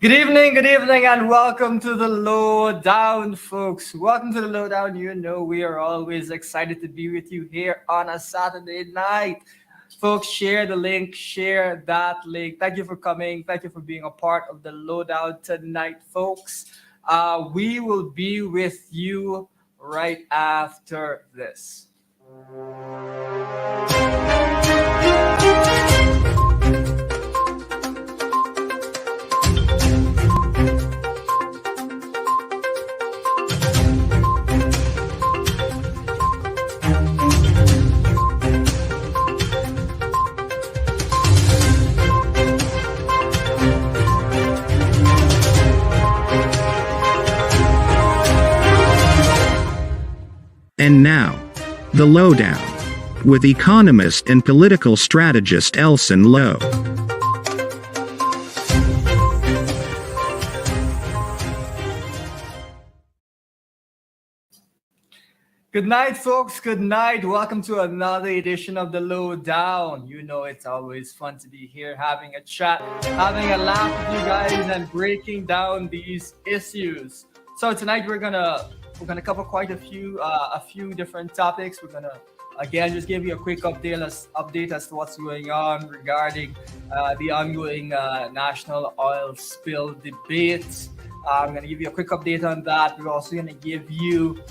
Good evening, and welcome to the Lowdown, folks. Welcome to the Lowdown. You know, we are always excited to be with you here on a Saturday night. Folks, share the link, share that link. Thank you for coming. Thank you for being a part of the Lowdown tonight, folks. We will be with you right after this. And now, the Lowdown, with economist and political strategist Elson Low. Good night, folks. Good night. Welcome to another edition of the Lowdown. You know, it's always fun to be here having a chat, having a laugh with you guys, and breaking down these issues. So tonight we're gonna cover quite a few different topics. We're gonna again just give you a quick update as to what's going on regarding the ongoing national oil spill debates. I'm gonna give you a quick update on that. We're also gonna give you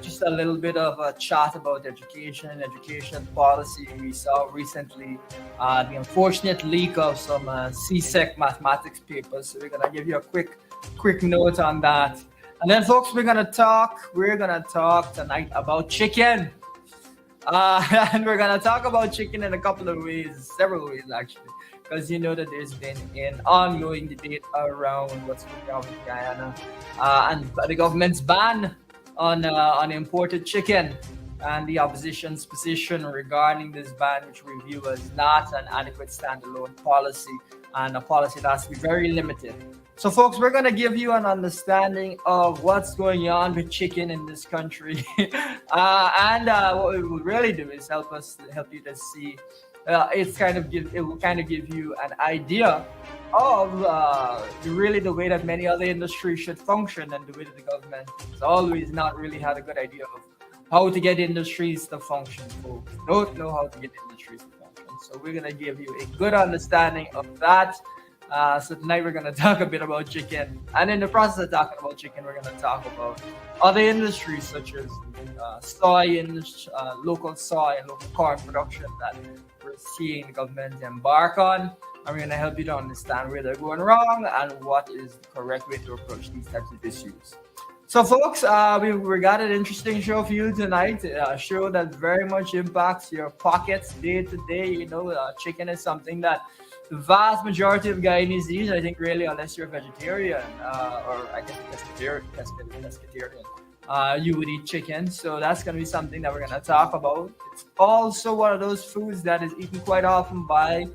just a little bit of a chat about education policy. We saw recently the unfortunate leak of some CSEC mathematics papers. So we're gonna give you a quick note on that. And then, folks, we're gonna talk tonight about chicken. And we're gonna talk about chicken in a couple of ways, several ways actually, because you know that there's been an ongoing debate around what's going on with Guyana and the government's ban on imported chicken, and the opposition's position regarding this ban, which we view as not an adequate standalone policy and a policy that has to be very limited. So, folks, we're going to give you an understanding of what's going on with chicken in this country. And what we will really do is help you to see. It will kind of give you an idea of really the way that many other industries should function, and the way that the government has always not really had a good idea of how to get industries to function. Folks don't know how to get industries to function. So we're going to give you a good understanding of that. So tonight we're going to talk a bit about chicken, and in the process of talking about chicken, we're going to talk about other industries such as local soy and local corn production that we're seeing the government embark on. And we're going to help you to understand where they're going wrong and what is the correct way to approach these types of issues. So, folks, we got an interesting show for you tonight. A show that very much impacts your pockets day to day. You know, chicken is something that the vast majority of Guyanese eat. I think really, unless you're a vegetarian or I guess pescatarian, you would eat chicken. So that's going to be something that we're going to talk about. It's also one of those foods that is eaten quite often by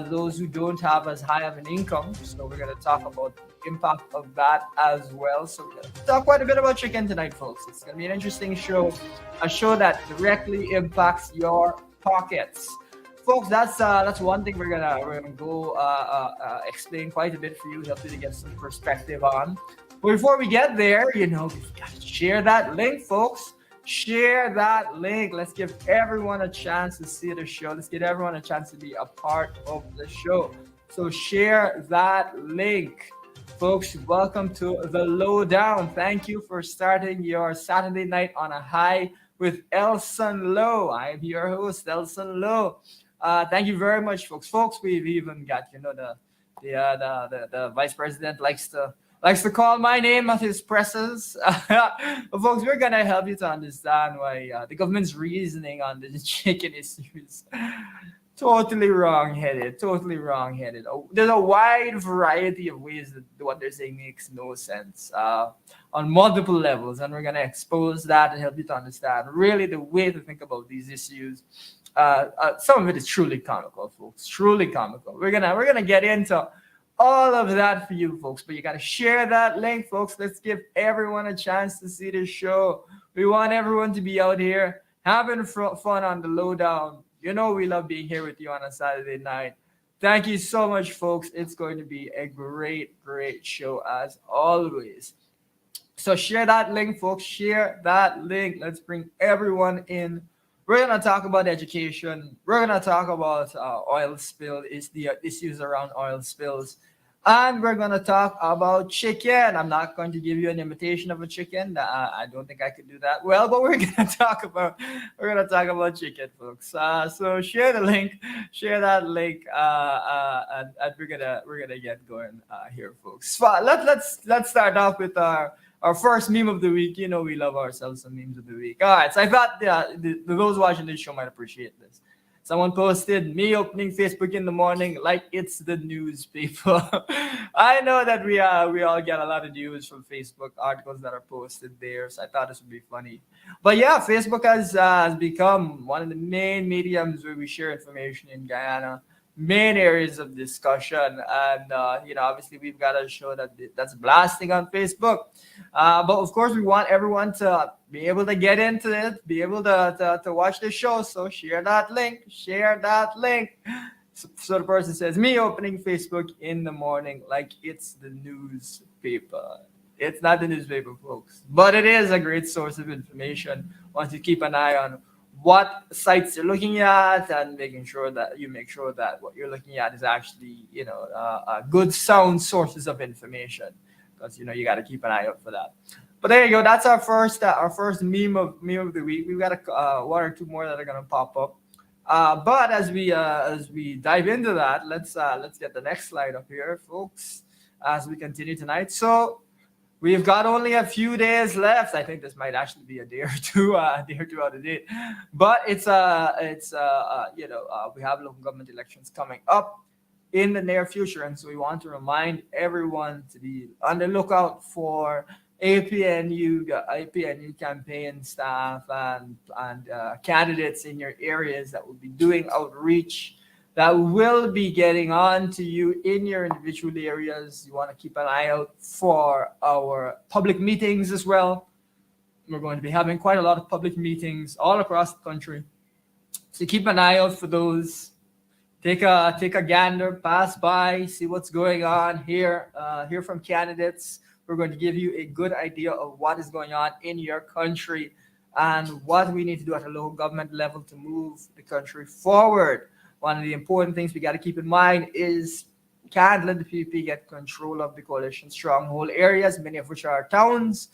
those who don't have as high of an income. So we're going to talk about the impact of that as well. So we're going to talk quite a bit about chicken tonight, folks. It's going to be an interesting show, a show that directly impacts your pockets. Folks, that's one thing we're gonna go explain quite a bit for you, help you to get some perspective on. But before we get there, you know, we've got to share that link, folks. Share that link. Let's give everyone a chance to see the show. Let's give everyone a chance to be a part of the show. So share that link. Folks, welcome to the Lowdown. Thank you for starting your Saturday night on a high with Elson Low. I'm your host, Elson Low. Thank you very much, folks. Folks, we've even got, you know, the vice president likes to call my name at his presses. But folks, we're gonna help you to understand why the government's reasoning on the chicken issue is totally wrong-headed. Oh, there's a wide variety of ways that what they're saying makes no sense on multiple levels, and we're gonna expose that and help you to understand really the way to think about these issues. Some of it is truly comical, folks. Truly comical. We're gonna get into all of that for you, folks. But you gotta share that link, folks. Let's give everyone a chance to see the show. We want everyone to be out here having fun on the Lowdown. You know we love being here with you on a Saturday night. Thank you so much, folks. It's going to be a great, great show as always. So share that link, folks. Share that link. Let's bring everyone in. We're gonna talk about education. We're gonna talk about oil spill is the issues around oil spills, and we're gonna talk about chicken. I'm not going to give you an imitation of a chicken. I don't think I could do that well, but we're gonna talk about chicken, folks. So share the link, share that link, and we're gonna get going here, folks. So let's start off with our first meme of the week. You know we love ourselves some memes of the week. All right, so I thought those watching this show might appreciate this. Someone posted me opening Facebook in the morning like it's the newspaper. I know that we all get a lot of news from Facebook articles that are posted there, so I thought this would be funny. But yeah, Facebook has become one of the main mediums where we share information in Guyana, main areas of discussion, and obviously we've got a show that's blasting on Facebook. But of course, we want everyone to be able to get into it, be able to watch the show. So share that link, share that link. So the person says, me opening Facebook in the morning like it's the newspaper. It's not the newspaper, folks, but it is a great source of information once you keep an eye on what sites you're looking at and making sure that you make sure that what you're looking at is actually, good sound sources of information, because you got to keep an eye out for that. But there you go. That's our first meme of the week. We've got one or two more that are gonna pop up. But as we dive into that, let's get the next slide up here, folks, as we continue tonight. So we've got only a few days left. I think this might actually be a day or two, out of date. But we have local government elections coming up in the near future, and so we want to remind everyone to be on the lookout for APNU campaign staff and candidates in your areas that will be doing outreach, that will be getting on to you in your individual areas. You want to keep an eye out for our public meetings as well. We're going to be having quite a lot of public meetings all across the country. So keep an eye out for those. Take a gander, pass by, see what's going on here. Hear from candidates. We're going to give you a good idea of what is going on in your country and what we need to do at a local government level to move the country forward. One of the important things we got to keep in mind is can't let the PPP get control of the coalition stronghold areas, many of which are towns,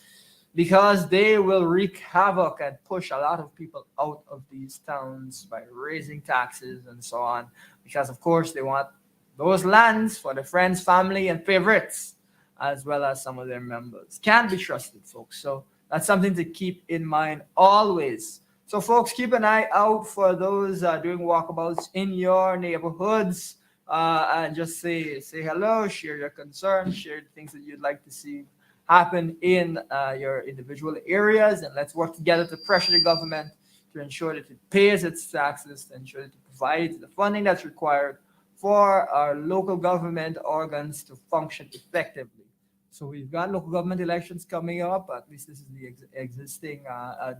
because they will wreak havoc and push a lot of people out of these towns by raising taxes and so on, because of course they want those lands for their friends, family, and favorites, as well as some of their members. Can't be trusted, folks. So that's something to keep in mind always. So folks, keep an eye out for those doing walkabouts in your neighborhoods, and just say hello, share your concerns, share the things that you'd like to see happen in your individual areas, and let's work together to pressure the government to ensure that it pays its taxes, to ensure that it provides the funding that's required for our local government organs to function effectively. So we've got local government elections coming up. At least this is the existing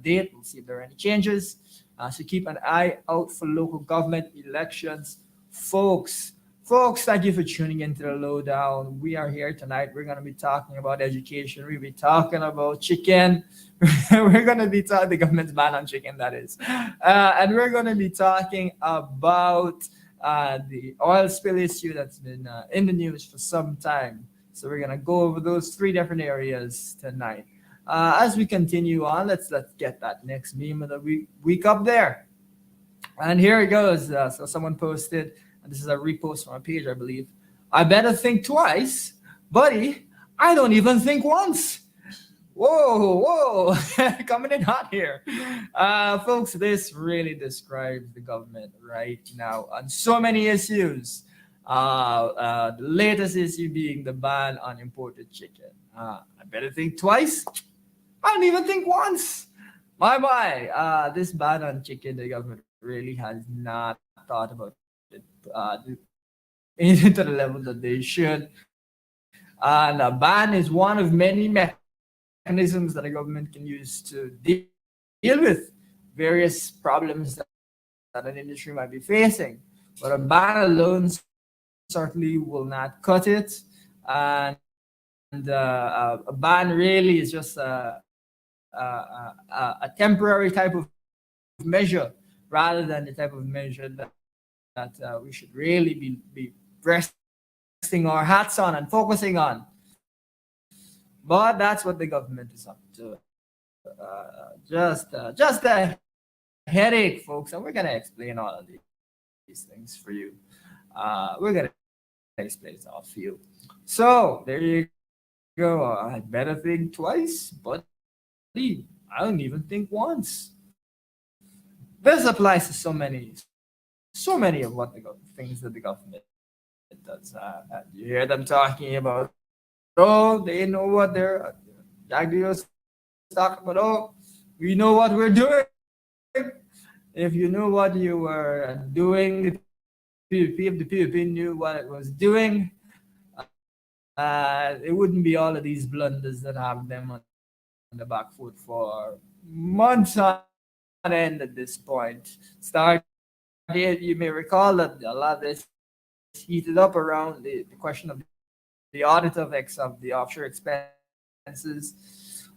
date. We'll see if there are any changes. So keep an eye out for local government elections, folks. Folks, thank you for tuning into the Lowdown. We are here tonight. We're going to be talking about education. We'll be talking about chicken. We're going to be talking the government's ban on chicken, that is. And we're going to be talking about the oil spill issue that's been in the news for some time. So we're going to go over those three different areas tonight. As we continue on, let's get that next meme of the week up there. And here it goes. So someone posted, and this is a repost from a page, I believe. I better think twice, buddy. I don't even think once. Whoa, coming in hot here. Folks, this really describes the government right now on so many issues. The latest issue being the ban on imported chicken. I better think twice. I don't even think once. My. This ban on chicken, the government really has not thought about it into the level that they should. And a ban is one of many mechanisms that a government can use to deal with various problems that an industry might be facing. But a ban alone certainly will not cut it. And a ban really is just a temporary type of measure rather than the type of measure that we should really be resting our hats on and focusing on. But that's what the government is up to. Just a headache, folks, and we're gonna explain all of these things for you. We're gonna explain it all for you. So there you go. I better think twice, buddy. I don't even think once. This applies to so many of what things that the government does. You hear them talking about, oh, they know what they're Jack Dios talking about. Oh, we know what we're doing. If you knew what you were doing, the PvP, if the PvP knew what it was doing, it wouldn't be all of these blunders that have them on the back foot for months on end at this point. You may recall that a lot of this heated up around the question of the audit of the offshore expenses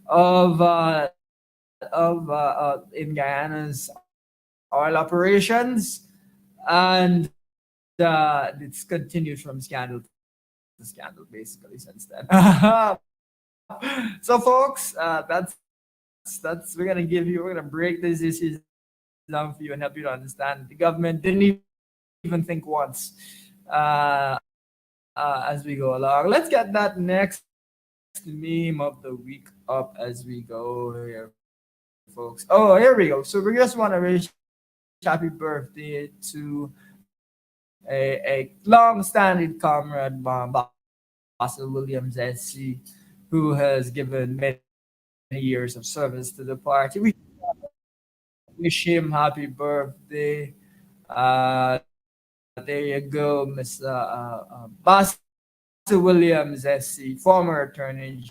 of in Guyana's oil operations, and it's continued from scandal to scandal basically since then. So, folks, that's we're gonna break these issues down for you and help you to understand. The government didn't even think once. As we go along, let's get that next meme of the week up as we go here, folks. Oh, here we go. So we just want to wish happy birthday to a long-standing comrade, Bossa Williams SC, who has given many years of service to the party. Wish him happy birthday. There you go, Miss Bossa Williams SC, former Attorney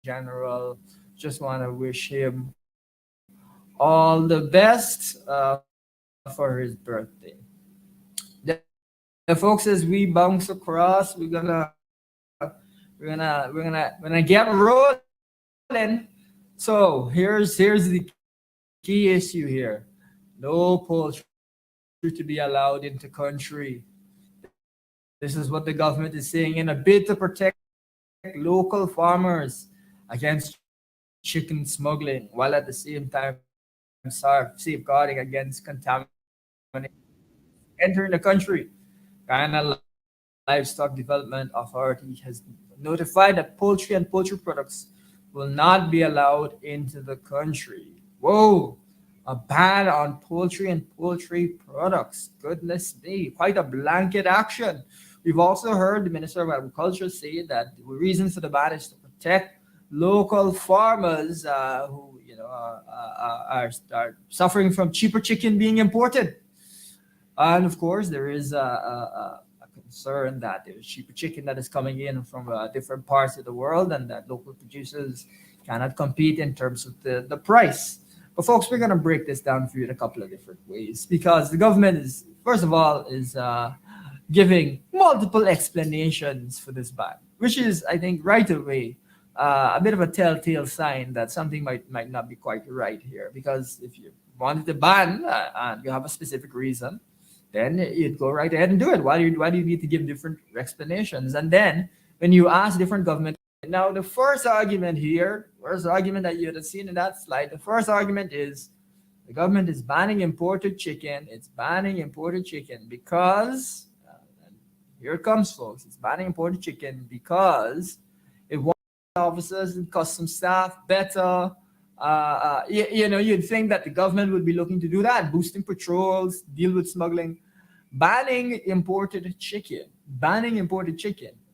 General. Just want to wish him all the best for his birthday. The folks, as we bounce across, we're gonna get rolling. So here's the key issue here: no poultry to be allowed into country. This is what the government is saying in a bid to protect local farmers against chicken smuggling, while at the same time safeguarding against contamination entering the country. Guyana Livestock Development Authority has notified that poultry and poultry products will not be allowed into the country. Whoa! A ban on poultry and poultry products. Goodness me, quite a blanket action. We've also heard the Minister of Agriculture say that the reason for the ban is to protect local farmers who, are suffering from cheaper chicken being imported. And of course, there is a concern that there's cheaper chicken that is coming in from different parts of the world, and that local producers cannot compete in terms of the price. But folks, we're gonna break this down for you in a couple of different ways, because the government is, first of all, is giving multiple explanations for this ban, which is, I think, right away a bit of a telltale sign that something might not be quite right here. Because if you wanted to ban and you have a specific reason, then you'd go right ahead and do it. Why do you need to give different explanations? And then when you ask different government, now the first argument that you had seen in that slide, the first argument is the government is banning imported chicken. It's banning imported chicken because, and here it comes, folks. It's banning imported chicken because it wants officers and custom staff better. You'd think that the government would be looking to do that, boosting patrols, deal with smuggling. Banning imported chicken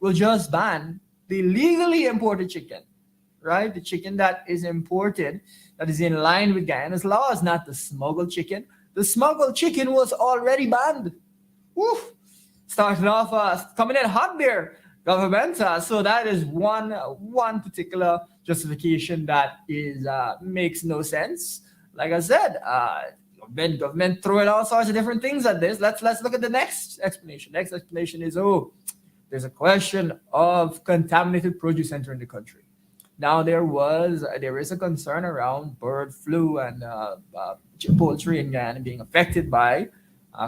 will just ban the legally imported chicken, right? The chicken that is imported, that is in line with Guyana's laws, not the smuggled chicken. The smuggled chicken was already banned. Woof! Starting off coming in hot there, government. So that is one particular justification that is makes no sense. Like I said, government throwing all sorts of different things at this. Let's look at the next explanation. Next explanation is, there's a question of contaminated produce entering the country. Now there is a concern around bird flu and poultry in Guyana being affected by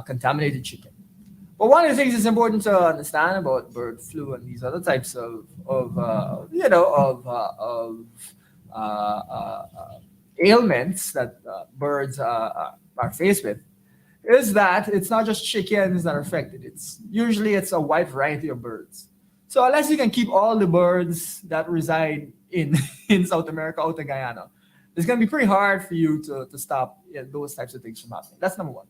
contaminated chicken. But one of the things that's important to understand about bird flu and these other types uh, ailments that birds are faced with is that it's not just chickens that are affected. It's a wide variety of birds. So unless you can keep all the birds that reside in in South America out of Guyana, it's going to be pretty hard for you to stop those types of things from happening. That's number one.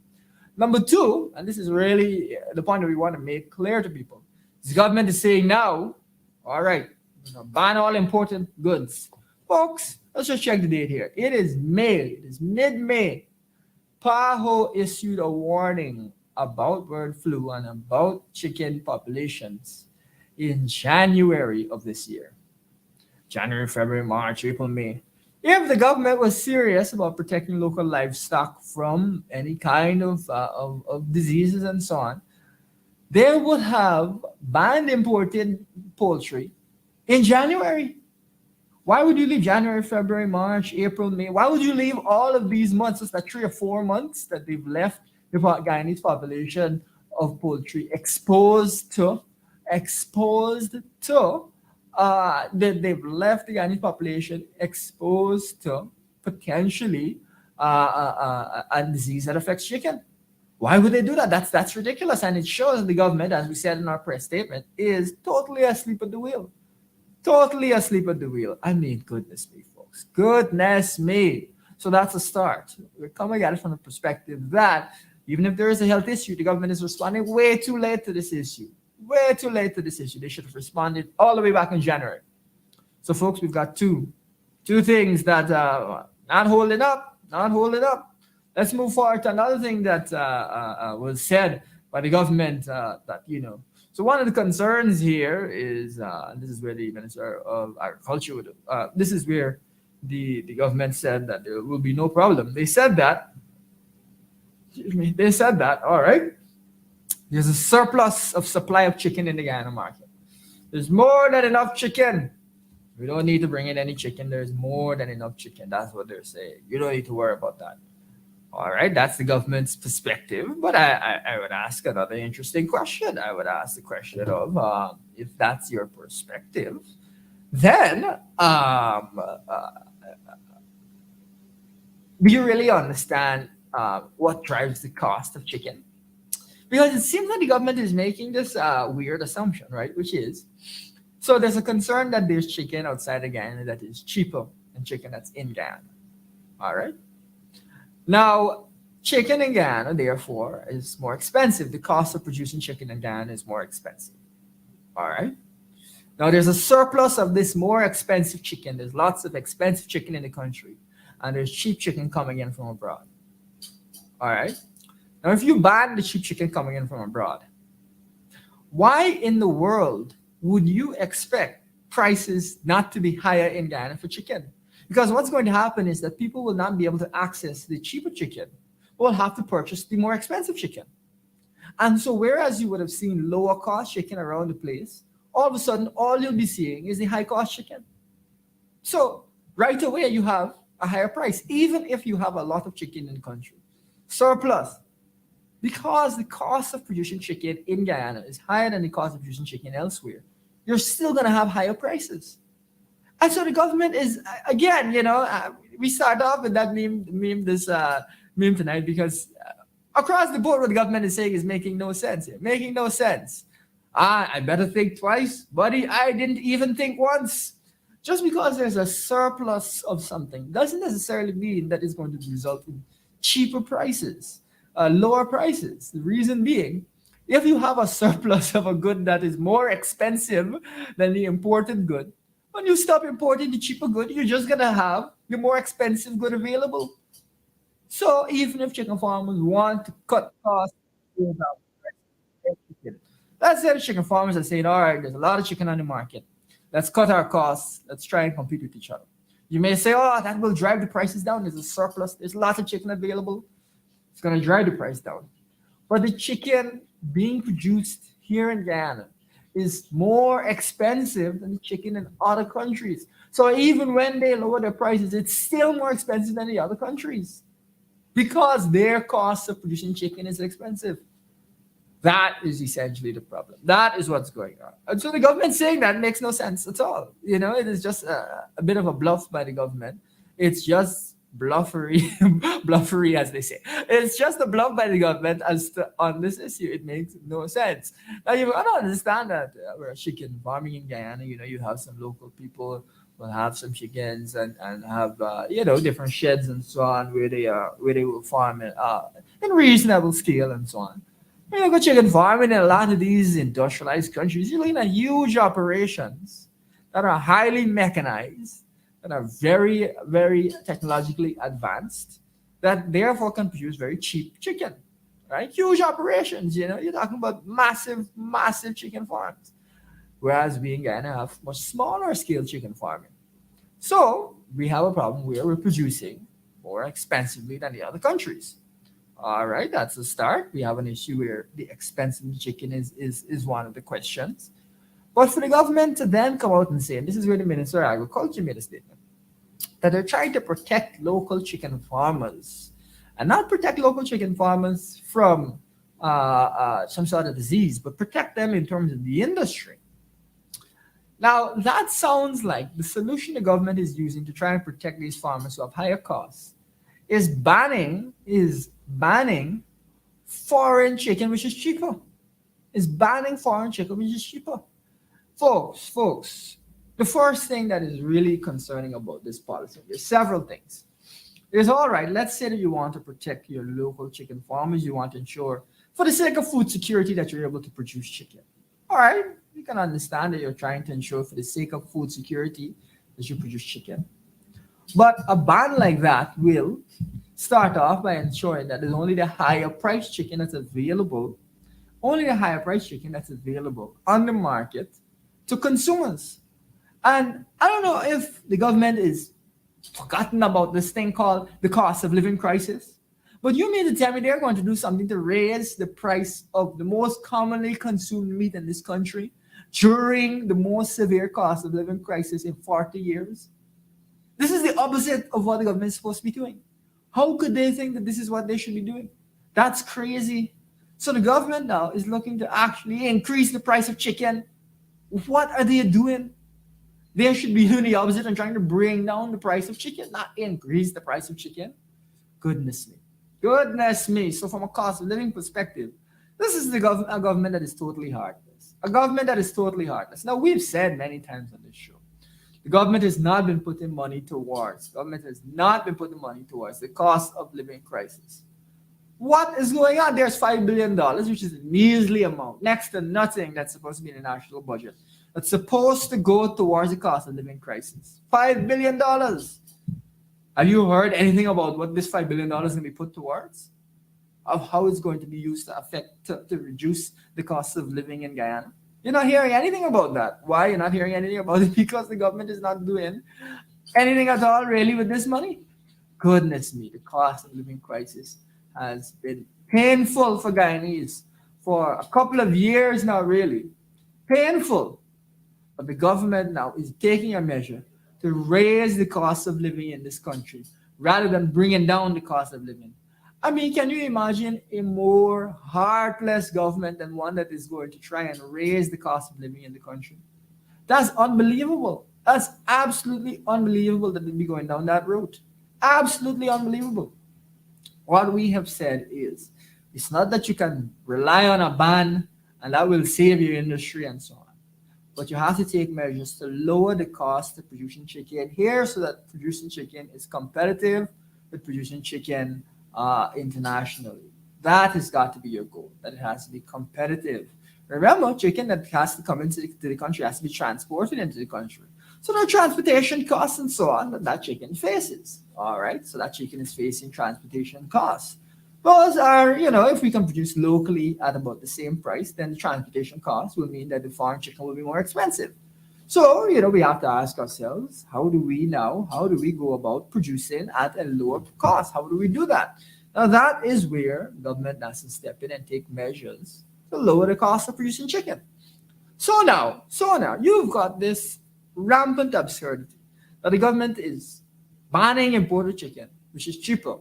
Number two, and this is really the point that we want to make clear to people, the government is saying now, all right, ban all imported goods. Folks, let's just check the date here. It is May. It is mid-May. PAHO issued a warning about bird flu and about chicken populations in January of this year. January, February, March, April, May. If the government was serious about protecting local livestock from any kind of diseases and so on, they would have banned imported poultry in January. Why would you leave January, February, March, April, May? Why would you leave all of these months? It's like 3 or 4 months that they've left the Guyanese population of poultry exposed to they've left the Guyanese population exposed to potentially a disease that affects chicken. Why would they do that? That's ridiculous, and it shows the government, as we said in our press statement, is totally asleep at the wheel. Totally asleep at the wheel. I mean, goodness me, folks. Goodness me. So that's a start. We're coming at it from the perspective that even if there is a health issue, the government is responding way too late to this issue. Way too late to this issue. They should have responded all the way back in January. So, folks, we've got two things that not holding up. Let's move forward to another thing that was said by the government So one of the concerns here is, and this is where the Minister of Agriculture this is where the government said that there will be no problem. They said that, all right, there's a surplus of supply of chicken in the Guyana market. There's more than enough chicken. We don't need to bring in any chicken. There's more than enough chicken. That's what they're saying. You don't need to worry about that. All right, that's the government's perspective. But I would ask another interesting question. I would ask the question of if that's your perspective, then do you really understand what drives the cost of chicken? Because it seems like the government is making this weird assumption, right? Which is, so there's a concern that there's chicken outside of Guyana that is cheaper than chicken that's in Guyana. All right. Now, chicken in Guyana, therefore, is more expensive. The cost of producing chicken in Guyana is more expensive. All right. Now, there's a surplus of this more expensive chicken. There's lots of expensive chicken in the country, and there's cheap chicken coming in from abroad. All right. Now, if you ban the cheap chicken coming in from abroad, why in the world would you expect prices not to be higher in Guyana for chicken? Because what's going to happen is that people will not be able to access the cheaper chicken. Will have to purchase the more expensive chicken. And so whereas you would have seen lower cost chicken around the place, all of a sudden, all you'll be seeing is the high cost chicken. So right away, you have a higher price, even if you have a lot of chicken in the country. Surplus. Because the cost of producing chicken in Guyana is higher than the cost of producing chicken elsewhere, you're still going to have higher prices. And so the government is, again, we start off with that meme tonight because across the board, what the government is saying is making no sense here. Making no sense. I better think twice, buddy. I didn't even think once. Just because there's a surplus of something doesn't necessarily mean that it's going to result in cheaper prices, lower prices. The reason being, if you have a surplus of a good that is more expensive than the imported good, when you stop importing the cheaper good, you're just going to have the more expensive good available. So even if chicken farmers want to cut costs, let's say the chicken farmers are saying, all right, there's a lot of chicken on the market. Let's cut our costs. Let's try and compete with each other. You may say, oh, that will drive the prices down. There's a surplus. There's lots of chicken available. It's going to drive the price down. But the chicken being produced here in Guyana is more expensive than the chicken in other countries. So even when they lower their prices, it's still more expensive than the other countries because their cost of producing chicken is expensive. That is essentially the problem. That is what's going on. And so the government saying that makes no sense at all. It is just a bit of a bluff by the government. It's just bluffery, bluffery, as they say. It's just a bluff by the government on this issue. It makes no sense. Now you've got to understand that we're chicken farming in Guyana. You have some local people will have some chickens and have different sheds and so on where they will farm it in reasonable scale and so on. Go chicken farming in a lot of these industrialized countries. You're looking at huge operations that are highly mechanized, that are very, very technologically advanced, that therefore can produce very cheap chicken, right? Huge operations, you're talking about massive, massive chicken farms. Whereas we in Guyana have much smaller scale chicken farming. So we have a problem where we're producing more expensively than the other countries. All right, that's a start. We have an issue where the expense of the chicken is one of the questions. But for the government to then come out and say, and this is where the Minister of Agriculture made a statement, that they're trying to protect local chicken farmers and not protect local chicken farmers from some sort of disease, but protect them in terms of the industry. Now, that sounds like the solution the government is using to try and protect these farmers who have higher costs is banning foreign chicken, which is cheaper. Is banning foreign chicken, which is cheaper. Folks, the first thing that is really concerning about this policy, there's several things. There's all right, let's say that you want to protect your local chicken farmers, you want to ensure, for the sake of food security, that you're able to produce chicken. All right, you can understand that you're trying to ensure, for the sake of food security, that you produce chicken. But a ban like that will start off by ensuring that there's only the higher price chicken that's available, on the market to consumers. And I don't know if the government is forgotten about this thing called the cost of living crisis, but you mean to tell me they're going to do something to raise the price of the most commonly consumed meat in this country during the most severe cost of living crisis in 40 years? This is the opposite of what the government is supposed to be doing. How could they think that this is what they should be doing? That's crazy. So the government now is looking to actually increase the price of chicken. What are they doing? They should be doing the opposite and trying to bring down the price of chicken, not increase the price of chicken. Goodness me. So from a cost of living perspective, this is a government that is totally heartless. Now, we've said many times on this show, the government has not been putting money towards the cost of living crisis. What is going on? There's $5 billion, which is a measly amount, next to nothing that's supposed to be in the national budget. That's supposed to go towards the cost of living crisis. $5 billion. Have you heard anything about what this $5 billion is going to be put towards? Of how it's going to be used to reduce the cost of living in Guyana? You're not hearing anything about that. Why you're not hearing anything about it? Because the government is not doing anything at all really with this money. Goodness me, the cost of living crisis has been painful for Guyanese for a couple of years now, really. Painful. But the government now is taking a measure to raise the cost of living in this country rather than bringing down the cost of living. I mean, can you imagine a more heartless government than one that is going to try and raise the cost of living in the country? That's unbelievable. That's absolutely unbelievable that they'd be going down that route. Absolutely unbelievable. What we have said is, it's not that you can rely on a ban and that will save your industry and so on. But you have to take measures to lower the cost of producing chicken here so that producing chicken is competitive with producing chicken internationally. That has got to be your goal, that it has to be competitive. Remember, chicken that has to come into the country has to be transported into the country. So there are transportation costs and so on that chicken faces. All right, so that chicken is facing transportation costs. Those are, if we can produce locally at about the same price, then the transportation costs will mean that the foreign chicken will be more expensive. So, we have to ask ourselves, how do we go about producing at a lower cost? How do we do that? Now that is where government has to step in and take measures to lower the cost of producing chicken. So now, you've got this rampant absurdity that the government is banning imported chicken, which is cheaper,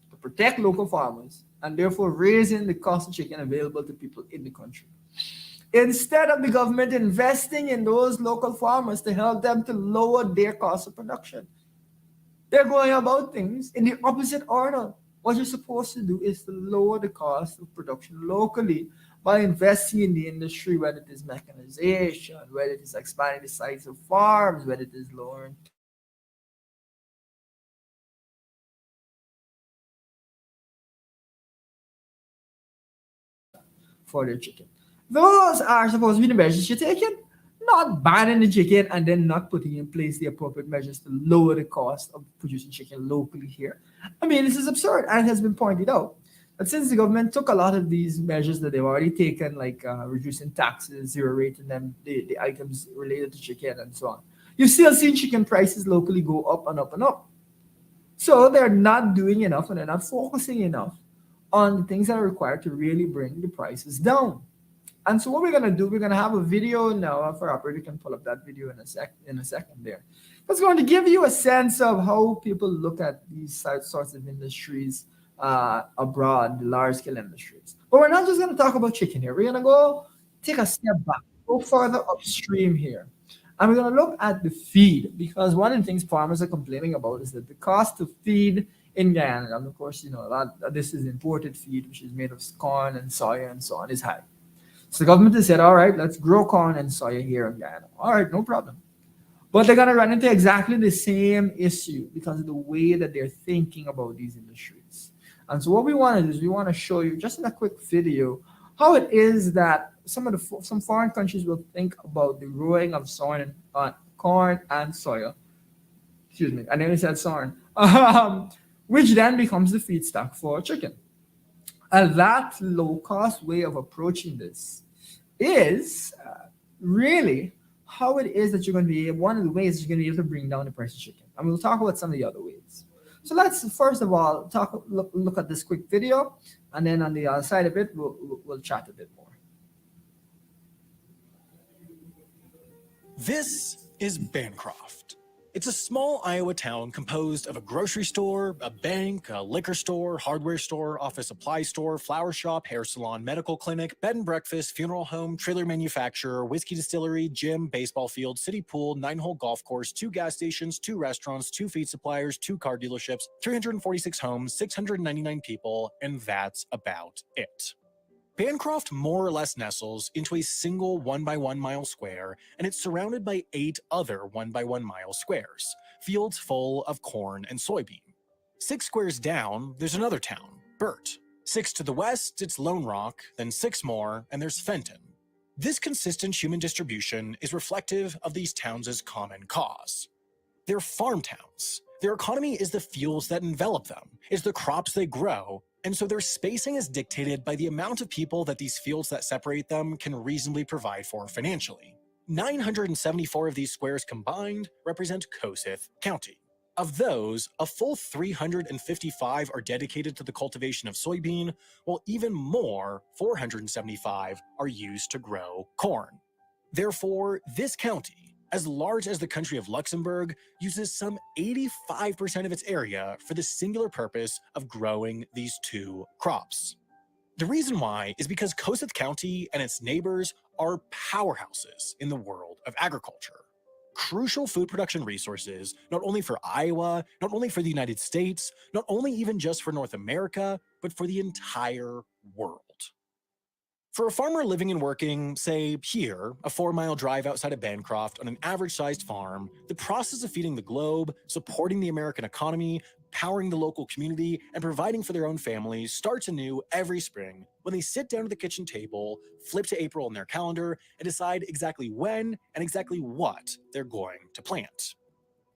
to protect local farmers and therefore raising the cost of chicken available to people in the country. Instead of the government investing in those local farmers to help them to lower their cost of production, they're going about things in the opposite order. What you're supposed to do is to lower the cost of production locally by investing in the industry, whether it is mechanization, whether it is expanding the size of farms, whether it is lowering taxes on imported for their chicken. Those are supposed to be the measures you're taking, not banning the chicken and then not putting in place the appropriate measures to lower the cost of producing chicken locally here. I mean, this is absurd, and it has been pointed out that since the government took a lot of these measures that they've already taken, like reducing taxes, zero rating them, the items related to chicken, and so on, you've still seen chicken prices locally go up and up and up. So they're not doing enough and they're not focusing enough on the things that are required to really bring the prices down. And so what we're gonna do, we're gonna have a video now. If our operator can pull up that video in a second there. It's going to give you a sense of how people look at these sorts of industries abroad, the large scale industries. But we're not just gonna talk about chicken here. We're gonna go take a step back, go further upstream here. And we're going to look at the feed because one of the things farmers are complaining about is that the cost to feed in Guyana, and of course, this is imported feed, which is made of corn and soya and so on, is high. So the government has said, all right, let's grow corn and soya here in Guyana. All right, no problem. But they're going to run into exactly the same issue because of the way that they're thinking about these industries. And so what we want to do is we want to show you just in a quick video how it is that some foreign countries will think about the growing of corn and soya. Excuse me, I nearly said corn, which then becomes the feedstock for chicken. And that low cost way of approaching this is really how it is that you're going to be one of the ways you're going to be able to bring down the price of chicken. And we'll talk about some of the other ways. So let's first of all look at this quick video, and then on the other side of it, we'll chat a bit more. This is Bancroft. It's a small Iowa town composed of a grocery store, a bank, a liquor store, hardware store, office supply store, flower shop, hair salon, medical clinic, bed and breakfast, funeral home, trailer manufacturer, whiskey distillery, gym, baseball field, city pool, 9-hole golf course, 2 gas stations, 2 restaurants, 2 feed suppliers, 2 car dealerships, 346 homes, 699 people, and that's about it. Bancroft more or less nestles into a single 1 by 1 mile square, and it's surrounded by 8 other 1 by 1 mile squares, fields full of corn and soybean. 6 squares down, there's another town, Burt. 6 to the west, it's Lone Rock, then 6 more, and there's Fenton. This consistent human distribution is reflective of these towns' common cause. They're farm towns. Their economy is the fields that envelop them, is the crops they grow, and so their spacing is dictated by the amount of people that these fields that separate them can reasonably provide for financially. 974 of these squares combined represent Kossuth County. Of those, a full 355 are dedicated to the cultivation of soybean, while even more, 475, are used to grow corn. Therefore, this county, as large as the country of Luxembourg, uses some 85% of its area for the singular purpose of growing these 2 crops. The reason why is because Kossuth County and its neighbors are powerhouses in the world of agriculture. Crucial food production resources, not only for Iowa, not only for the United States, not only even just for North America, but for the entire world. For a farmer living and working, say, here, a 4-mile drive outside of Bancroft on an average-sized farm, the process of feeding the globe, supporting the American economy, powering the local community, and providing for their own families starts anew every spring when they sit down at the kitchen table, flip to April in their calendar, and decide exactly when and exactly what they're going to plant.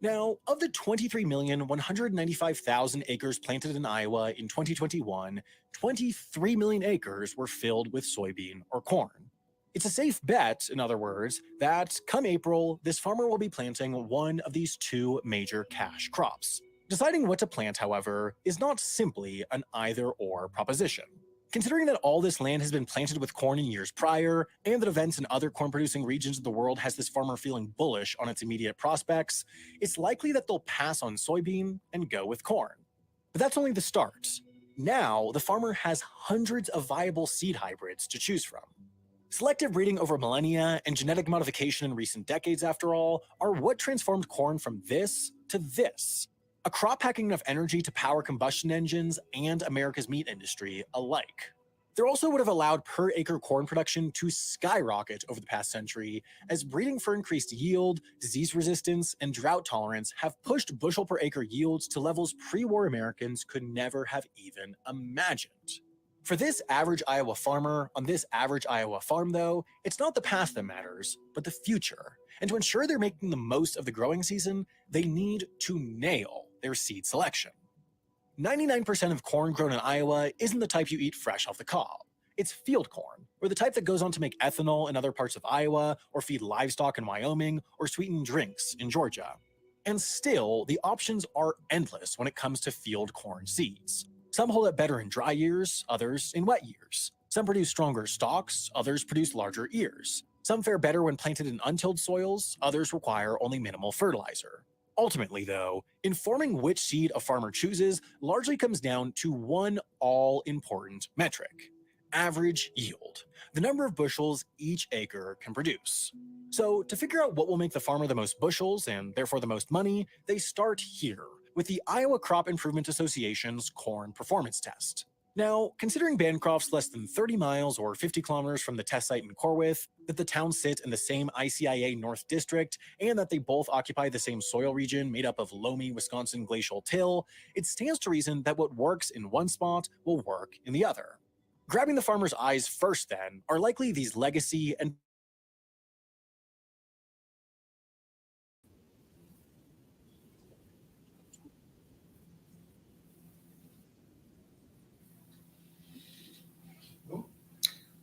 Now, of the 23,195,000 acres planted in Iowa in 2021, 23 million acres were filled with soybean or corn. It's a safe bet, in other words, that come April, this farmer will be planting one of these 2 major cash crops. Deciding what to plant, however, is not simply an either-or proposition. Considering that all this land has been planted with corn in years prior, and that events in other corn-producing regions of the world has this farmer feeling bullish on its immediate prospects, it's likely that they'll pass on soybean and go with corn. But that's only the start. Now, the farmer has hundreds of viable seed hybrids to choose from. Selective breeding over millennia and genetic modification in recent decades, after all, are what transformed corn from this to this. A crop packing enough energy to power combustion engines and America's meat industry alike. There also would have allowed per acre corn production to skyrocket over the past century, as breeding for increased yield, disease resistance, and drought tolerance have pushed bushel per acre yields to levels pre-war Americans could never have even imagined. For this average Iowa farmer, on this average Iowa farm though, it's not the past that matters, but the future. And to ensure they're making the most of the growing season, they need to nail their seed selection. 99% of corn grown in Iowa isn't the type you eat fresh off the cob. It's field corn, or the type that goes on to make ethanol in other parts of Iowa, or feed livestock in Wyoming, or sweeten drinks in Georgia. And still, the options are endless when it comes to field corn seeds. Some hold up better in dry years, others in wet years. Some produce stronger stalks, others produce larger ears. Some fare better when planted in untilled soils, others require only minimal fertilizer. Ultimately, though, informing which seed a farmer chooses largely comes down to one all-important metric: average yield, the number of bushels each acre can produce. So, to figure out what will make the farmer the most bushels and therefore the most money, they start here with the Iowa Crop Improvement Association's Corn Performance Test. Now, considering Bancroft's less than 30 miles or 50 kilometers from the test site in Corwith, that the towns sit in the same ICIA North District, and that they both occupy the same soil region made up of loamy Wisconsin glacial till, it stands to reason that what works in one spot will work in the other. Grabbing the farmer's eyes first, then, are likely these legacy and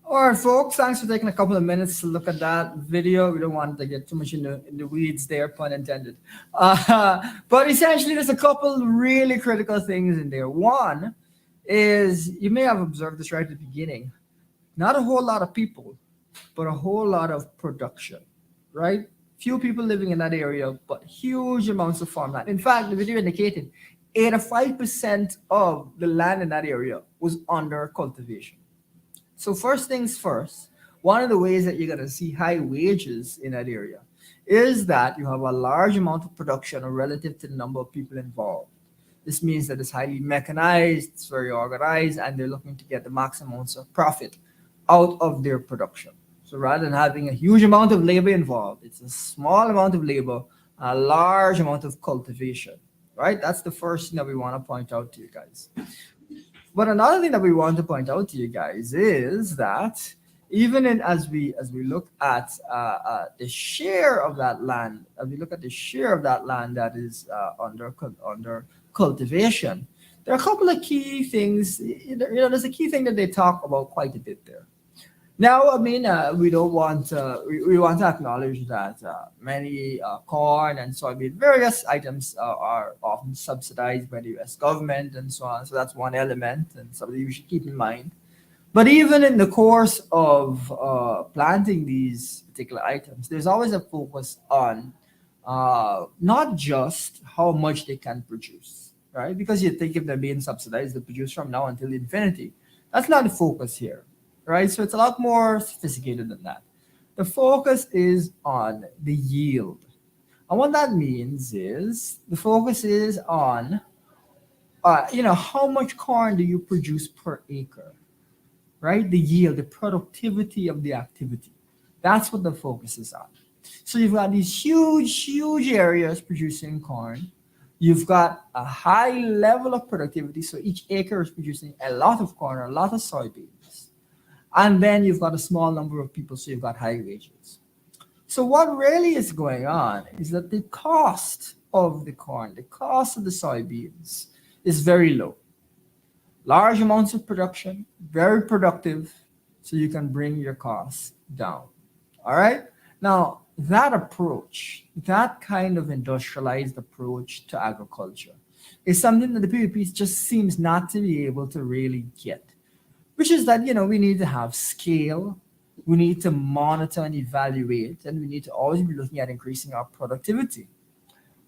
All right, folks, thanks for taking a couple of minutes to look at that video. We don't want to get too much in the weeds there, pun intended. But essentially, there's a couple really critical things in there. One is, you may have observed this right at the beginning, not a whole lot of people, but a whole lot of production, right? Few people living in that area, but huge amounts of farmland. In fact, the video indicated 85% of the land in that area was under cultivation. So first things first, one of the ways that you're going to see high wages in that area is that you have a large amount of production relative to the number of people involved. This means that it's highly mechanized, it's very organized, and they're looking to get the maximum amounts of profit out of their production. So rather than having a huge amount of labor involved, it's a small amount of labor, a large amount of cultivation, right? That's the first thing that we want to point out to you guys. But another thing that we want to point out to you guys is that even as we look at the share of that land, as we look at the share of that land that is under cultivation, there are a couple of key things. There's a key thing that they talk about quite a bit there. Now, I mean, we don't want we want to acknowledge that many corn and soybean, various items are often subsidized by the U.S. government and so on. So that's one element and something you should keep in mind. But even in the course of planting these particular items, there's always a focus on not just how much they can produce, right? Because you think if they're being subsidized, they produce from now until infinity. That's not the focus here. Right? So it's a lot more sophisticated than that. The focus is on the yield. And what that means is the focus is on, how much corn do you produce per acre, right? The yield, the productivity of the activity. That's what the focus is on. So you've got these huge areas producing corn. You've got a high level of productivity. So each acre is producing a lot of corn, a lot of soybeans. And then you've got a small number of people, so you've got high wages. So what really is going on is that the cost of the corn, the cost of the soybeans is very low. Large amounts of production, very productive, so you can bring your costs down. All right? Now, that approach, that kind of industrialized approach to agriculture, is something that the PPP just seems not to be able to really get, which is that, we need to have scale, we need to monitor and evaluate, and we need to always be looking at increasing our productivity.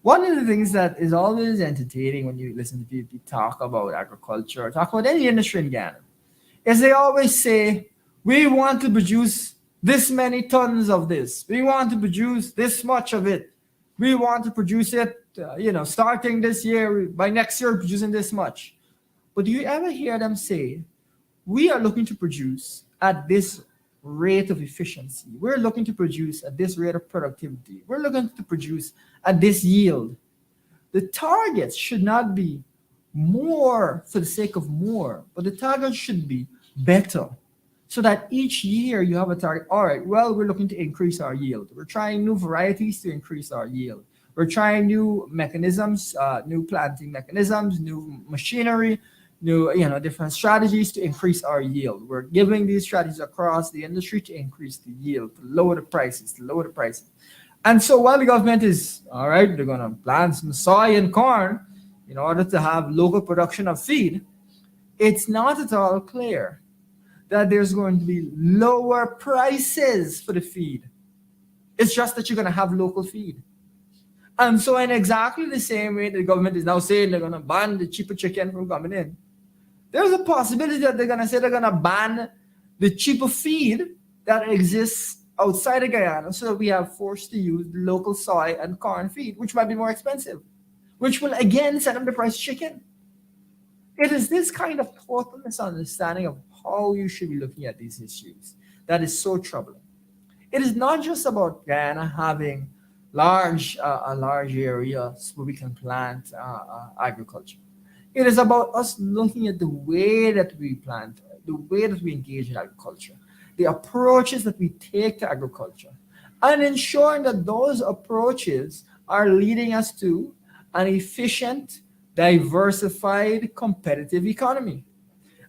One of the things that is always entertaining when you listen to people talk about agriculture, or talk about any industry in Ghana, is they always say, we want to produce this many tons of this. We want to produce this much of it. We want to produce it, starting this year, by next year, producing this much. But do you ever hear them say, we are looking to produce at this rate of efficiency. We're looking to produce at this rate of productivity. We're looking to produce at this yield. The targets should not be more for the sake of more, but the target should be better. So that each year you have a target. All right, well, we're looking to increase our yield. We're trying new varieties to increase our yield. We're trying new mechanisms, new planting mechanisms, new machinery, new, different strategies to increase our yield. We're giving these strategies across the industry to increase the yield, to lower the prices. And so while the government is, all right, they're going to plant some soy and corn in order to have local production of feed, it's not at all clear that there's going to be lower prices for the feed. It's just that you're going to have local feed. And so in exactly the same way the government is now saying they're going to ban the cheaper chicken from coming in, there's a possibility that they're going to say they're going to ban the cheaper feed that exists outside of Guyana, so that we are forced to use local soy and corn feed, which might be more expensive, which will again set up the price of chicken. It is this kind of total misunderstanding of how you should be looking at these issues that is so troubling. It is not just about Guyana having a large areas where we can plant agriculture. It is about us looking at the way that we plant, the way that we engage in agriculture, the approaches that we take to agriculture, and ensuring that those approaches are leading us to an efficient, diversified, competitive economy.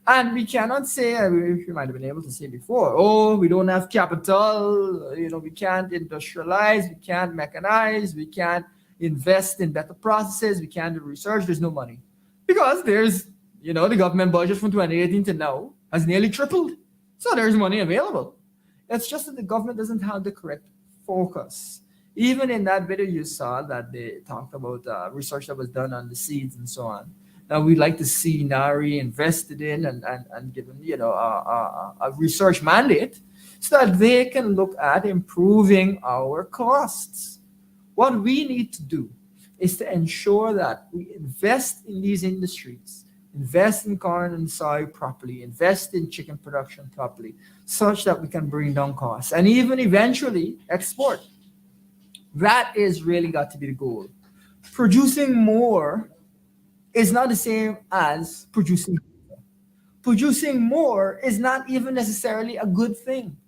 And we cannot say, we might have been able to say before, we don't have capital, we can't industrialize, we can't mechanize, we can't invest in better processes, we can't do research, there's no money. Because there's, the government budget from 2018 to now has nearly tripled. So there's money available. It's just that the government doesn't have the correct focus. Even in that video you saw that they talked about research that was done on the seeds and so on. Now we'd like to see NARI invested in and given, a research mandate so that they can look at improving our costs. What we need to do is to ensure that we invest in these industries, invest in corn and soy properly, invest in chicken production properly, such that we can bring down costs and even eventually export. That is really got to be the goal. Producing more is not the same as producing more. Producing more is not even necessarily a good thing.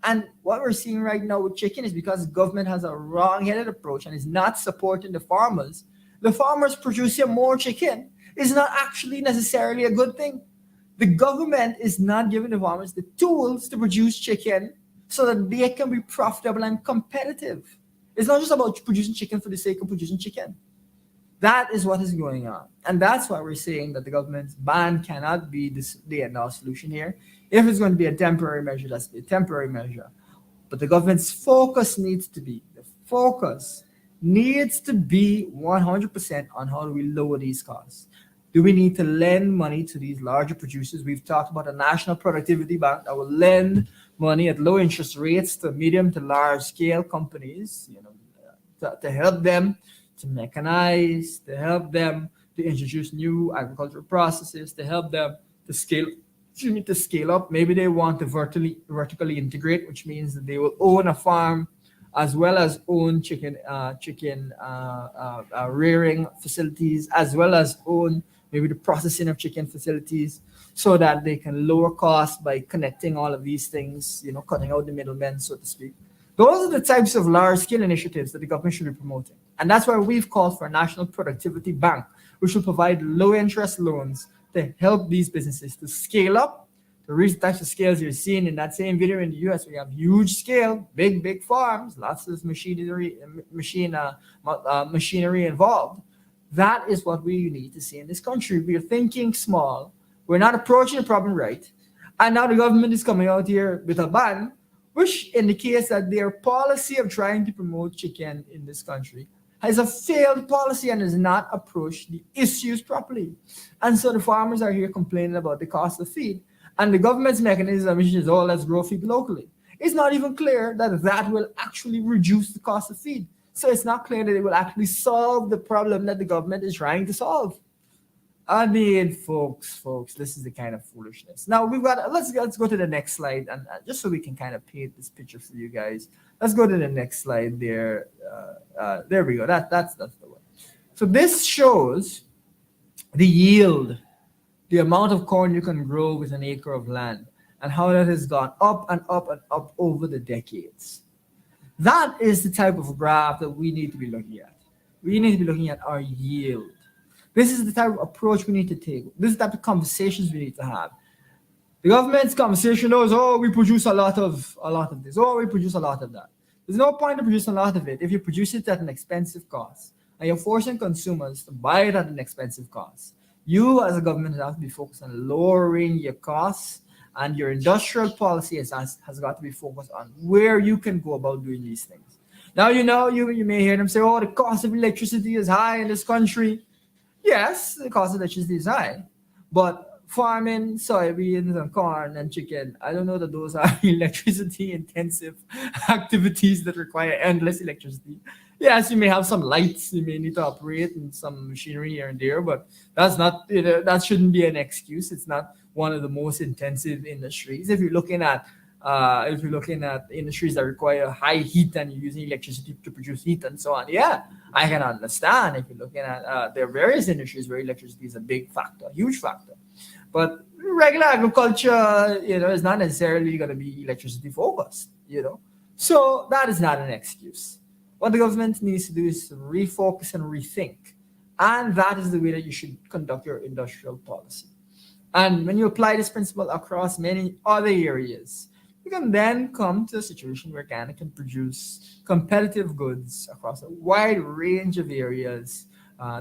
And what we're seeing right now with chicken is because government has a wrong-headed approach and is not supporting the farmers. The farmers producing more chicken is not actually necessarily a good thing. The government is not giving the farmers the tools to produce chicken so that they can be profitable and competitive. It's not just about producing chicken for the sake of producing chicken. That is what is going on. And that's why we're saying that the government's ban cannot be the end-all solution here. If it's going to be a temporary measure, that's a temporary measure. But the government's focus needs to be 100% on how do we lower these costs. Do we need to lend money to these larger producers? We've talked about a national productivity bank that will lend money at low interest rates to medium to large scale companies, to help them to mechanize, to help them to introduce new agricultural processes, to help them to scale up. Maybe they want to vertically integrate, which means that they will own a farm as well as own chicken rearing facilities, as well as own maybe the processing of chicken facilities, so that they can lower costs by connecting all of these things, cutting out the middlemen, so to speak. Those are the types of large-scale initiatives that the government should be promoting. And that's why we've called for a national productivity bank, which will provide low-interest loans to help these businesses to scale up, to reach the types of scales you're seeing in that same video in the US. We have huge scale, big farms, lots of machinery involved. That is what we need to see in this country. We are thinking small. We're not approaching the problem right. And now the government is coming out here with a ban, which indicates that their policy of trying to promote chicken in this country has a failed policy and has not approached the issues properly. And so the farmers are here complaining about the cost of feed. And the government's mechanism, which is, oh, let's grow feed locally. It's not even clear that that will actually reduce the cost of feed. So it's not clear that it will actually solve the problem that the government is trying to solve. I mean, folks, this is the kind of foolishness. Now we've got. Let's go to the next slide, and just so we can kind of paint this picture for you guys. Let's go to the next slide. There, there we go. That's the one. So this shows the yield, the amount of corn you can grow with an acre of land, and how that has gone up and up and up over the decades. That is the type of graph that we need to be looking at. We need to be looking at our yield. This is the type of approach we need to take. This is the type of conversations we need to have. The government's conversation is, oh, we produce a lot of this. Oh, we produce a lot of that. There's no point in producing a lot of it if you produce it at an expensive cost and you're forcing consumers to buy it at an expensive cost. You as a government have to be focused on lowering your costs, and your industrial policy has got to be focused on where you can go about doing these things. Now, you may hear them say, oh, the cost of electricity is high in this country. Yes, the cost of electricity is high, but farming soybeans and corn and chicken, I don't know that those are electricity intensive activities that require endless electricity. Yes, you may have some lights, you may need to operate and some machinery here and there, but that's not, that shouldn't be an excuse. It's not one of the most intensive industries. If you're looking at industries that require high heat and you're using electricity to produce heat and so on, yeah, I can understand. If you're looking at there are various industries where electricity is a big factor, huge factor. But regular agriculture, is not necessarily going to be electricity focused, So that is not an excuse. What the government needs to do is to refocus and rethink. And that is the way that you should conduct your industrial policy. And when you apply this principle across many other areas, you can then come to a situation where Ghana can produce competitive goods across a wide range of areas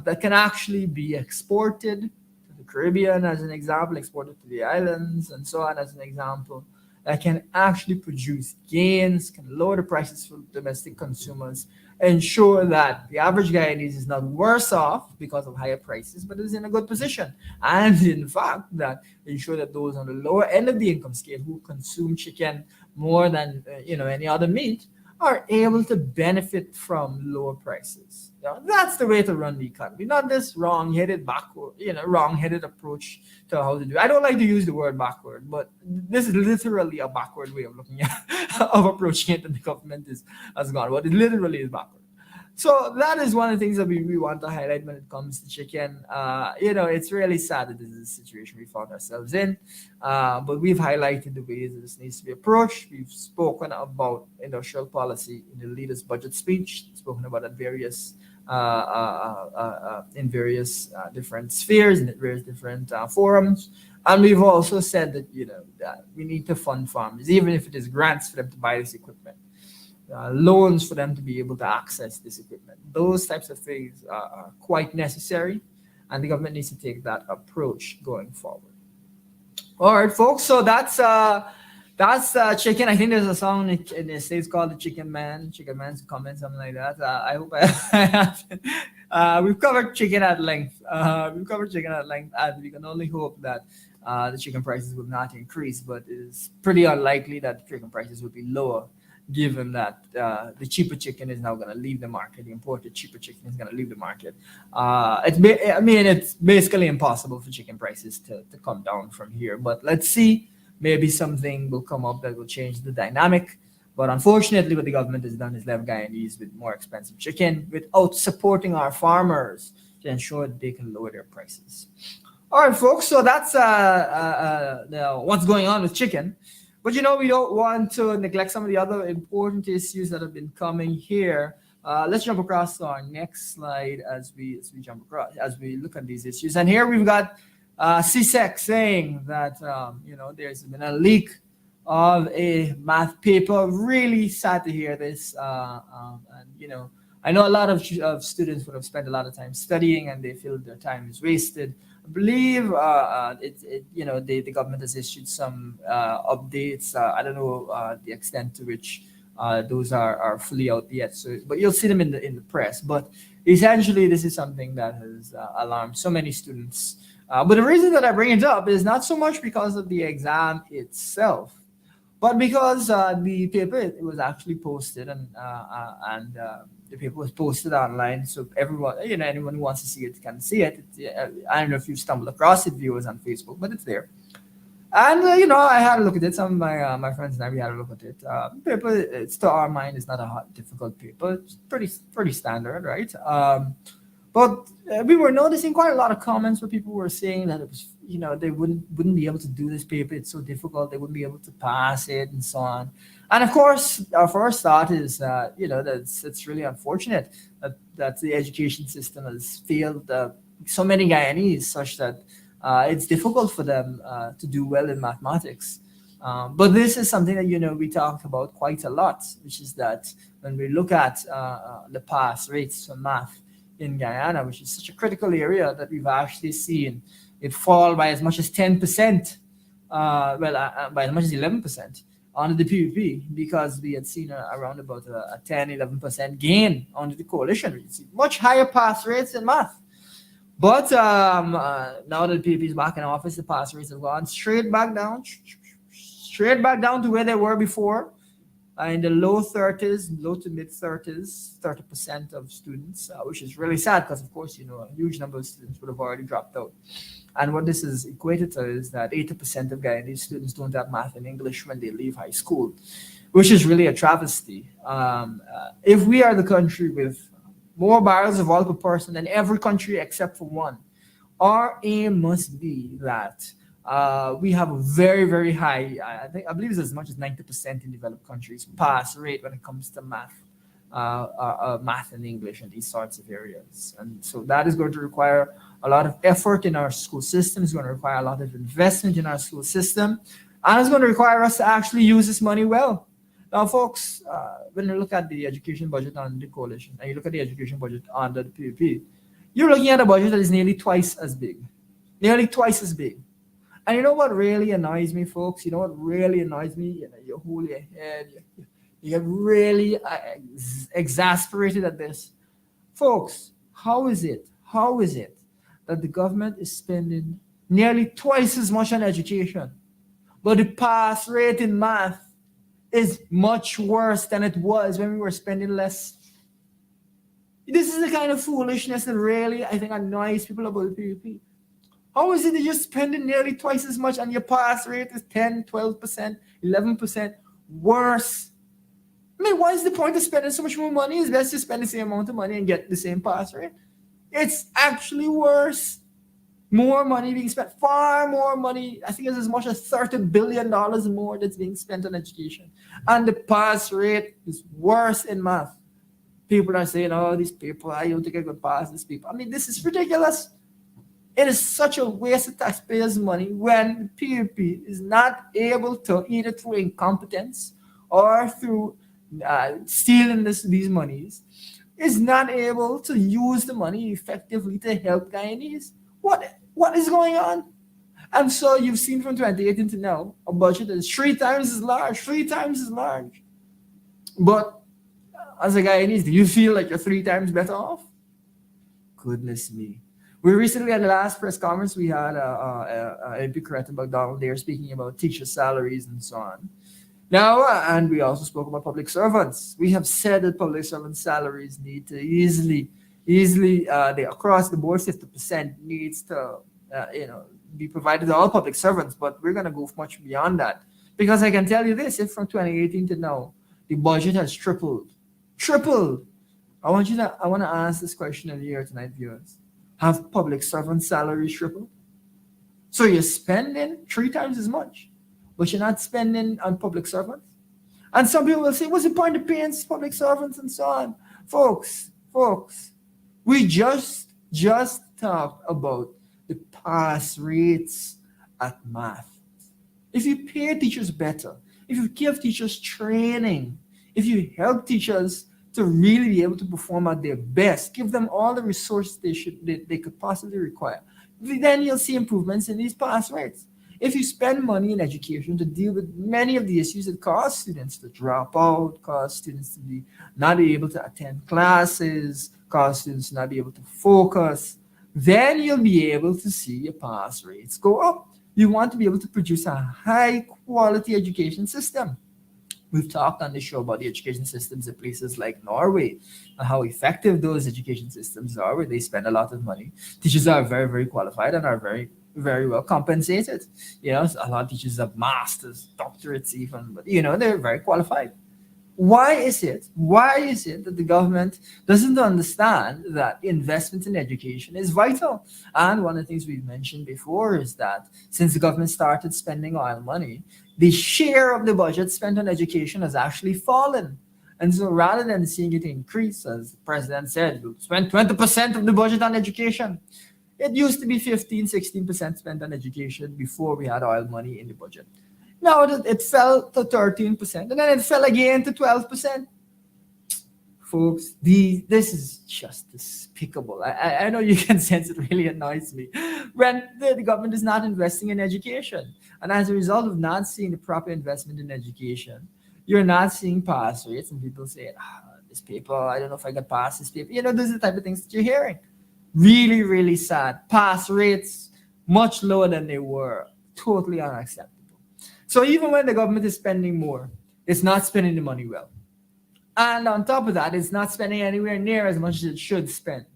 that can actually be exported to the Caribbean, as an example, exported to the islands, and so on, as an example, that can actually produce gains, can lower the prices for domestic consumers, ensure that the average Guyanese is not worse off because of higher prices, but is in a good position. And in fact, that ensure that those on the lower end of the income scale who consume chicken more than any other meat are able to benefit from lower prices. That's the way to run the economy, not this wrong-headed approach to how to do it. I don't like to use the word backward, but this is literally a backward way of looking at of approaching it, and the government has gone. But it literally is backward. So that is one of the things that we want to highlight when it comes to chicken. It's really sad that this is a situation we found ourselves in, but we've highlighted the ways that this needs to be approached. We've spoken about industrial policy in the leader's budget speech, spoken about it in various different spheres, in various different forums. And we've also said that, that we need to fund farmers, even if it is grants for them to buy this equipment. Loans for them to be able to access this equipment. Those types of things are quite necessary, and the government needs to take that approach going forward. All right, folks. So that's chicken. I think there's a song in the States called the Chicken Man's Comment, something like that. I hope I have. We've covered chicken at length. And we can only hope that the chicken prices will not increase, but it's pretty unlikely that chicken prices will be lower, given that the cheaper chicken is now going to leave the market. The imported cheaper chicken is going to leave the market. It's basically impossible for chicken prices to come down from here. But let's see. Maybe something will come up that will change the dynamic. But unfortunately, what the government has done is left Guyanese with more expensive chicken without supporting our farmers to ensure that they can lower their prices. All right, folks. So that's what's going on with chicken. But we don't want to neglect some of the other important issues that have been coming here. Let's jump across to our next slide as we look at these issues. And here we've got CSEC saying that there's been a leak of a math paper. Really sad to hear this. I know a lot of students would have spent a lot of time studying and they feel their time is wasted. I believe the government has issued some updates. I don't know the extent to which those are fully out yet. So, but you'll see them in the press. But essentially, this is something that has alarmed so many students. But the reason that I bring it up is not so much because of the exam itself, but because the paper it was actually posted and the paper was posted online, so everyone, anyone who wants to see it can see it. I don't know if you stumbled across it, viewers on Facebook, but it's there. And I had a look at it. Some of my friends and I we had a look at it. Paper, it's to our mind, is not a difficult paper. It's pretty standard, right? But we were noticing quite a lot of comments where people were saying that it was, they wouldn't be able to do this paper. It's so difficult. They wouldn't be able to pass it and so on. And of course, our first thought is, that it's really unfortunate that the education system has failed so many Guyanese such that it's difficult for them to do well in mathematics. But this is something that we talk about quite a lot, which is that when we look at the pass rates for math in Guyana, which is such a critical area, that we've actually seen it fall by as much as 10%, by as much as 11% under the PVP, because we had seen around about a 10-11% gain under the coalition. We see much higher pass rates in math. But now that the PVP is back in office, the pass rates have gone straight back down to where they were before, in the low 30s, low to mid 30s, 30% of students, which is really sad because, of course, a huge number of students would have already dropped out. And what this is equated to is that 80% of Guyanese students don't have math and English when they leave high school, which is really a travesty. If we are the country with more barrels of oil per person than every country except for one, our aim must be that we have a very, very high, I believe it's as much as 90% in developed countries, pass rate when it comes to math, math and English and these sorts of areas. And so that is going to require a lot of effort in our school system. It's going to require a lot of investment in our school system. And it's going to require us to actually use this money well. Now, folks, when you look at the education budget under the coalition and you look at the education budget under the PVP, you're looking at a budget that is nearly twice as big. Nearly twice as big. And you know what really annoys me, folks? You know what really annoys me? You hold your head. You get really exasperated at this. Folks, how is it that the government is spending nearly twice as much on education, but the pass rate in math is much worse than it was when we were spending less? This is the kind of foolishness that really, I think, annoys people about the PVP. How is it that you're spending nearly twice as much and your pass rate is 10, 12%, 11% worse? I mean, what is the point of spending so much more money? It's best to spend the same amount of money and get the same pass rate. It's actually worse. More money being spent, far more money. I think it's as much as $30 billion more that's being spent on education. And the pass rate is worse in math. People are saying, oh, these people, I don't think I could pass these people. I mean, this is ridiculous. It is such a waste of taxpayers' money when the PVP is not able to, either through incompetence or through stealing these monies, is not able to use the money effectively to help Guyanese. What is going on? And so you've seen from 2018 to now a budget that is three times as large. But as a Guyanese, do you feel like you're three times better off? Goodness me. We recently, at the last press conference, we had MP Coretta McDonald there speaking about teacher salaries and so on. Now, and we also spoke about public servants. We have said that public servant salaries need to easily, they across the board, 50% needs to, be provided to all public servants. But we're going to go much beyond that, because I can tell you this: if from 2018 to now, the budget has tripled. I want to ask this question of you tonight, viewers. Have public servant salaries tripled? So you're spending three times as much, but you're not spending on public servants? And some people will say, what's the point of paying public servants and so on? Folks, we just talked about the pass rates at math. If you pay teachers better, if you give teachers training, if you help teachers to really be able to perform at their best. Give them all the resources they could possibly require. Then you'll see improvements in these pass rates. If you spend money in education to deal with many of the issues that cause students to drop out, cause students to be not be able to attend classes, cause students to not be able to focus, then you'll be able to see your pass rates go up. You want to be able to produce a high quality education system. We've talked on the show about the education systems in places like Norway and how effective those education systems are, where they spend a lot of money. Teachers are very, very qualified and are very, very well compensated. A lot of teachers have masters, doctorates even, but they're very qualified. Why is it? Why is it that the government doesn't understand that investment in education is vital? And one of the things we've mentioned before is that since the government started spending oil money, the share of the budget spent on education has actually fallen. And so rather than seeing it increase, as the president said, we'll spend 20% of the budget on education. It used to be 15, 16% spent on education before we had oil money in the budget. Now it fell to 13%, and then it fell again to 12%. Folks, this is just despicable. I know you can sense it really annoys me when the government is not investing in education. And as a result of not seeing the proper investment in education, you're not seeing pass rates, and people say, this paper, I don't know if I got past this paper. Those are the type of things that you're hearing. Really, really sad. Pass rates much lower than they were. Totally unacceptable. So even when the government is spending more, it's not spending the money well. And on top of that, it's not spending anywhere near as much as it should spend.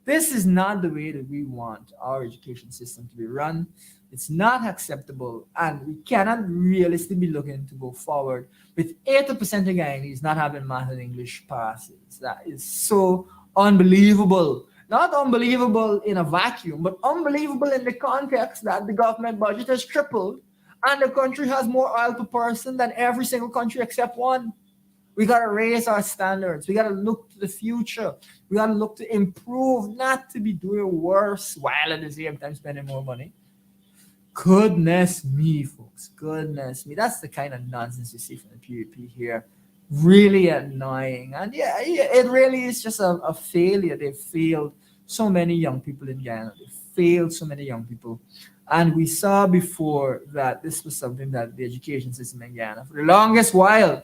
This is not the way that we want our education system to be run. It's not acceptable, and we cannot realistically be looking to go forward with 80% of Guyanese not having math and English passes. That is so unbelievable. Not unbelievable in a vacuum, but unbelievable in the context that the government budget has tripled and the country has more oil per person than every single country except one. We got to raise our standards. We got to look to the future. We got to look to improve, not to be doing worse while at the same time spending more money. Goodness me, folks. Goodness me. That's the kind of nonsense you see from the PUP here. Really annoying. And yeah, it really is just a failure. They failed so many young people in Guyana. They failed so many young people. And we saw before that this was something that the education system in Guyana, for the longest while,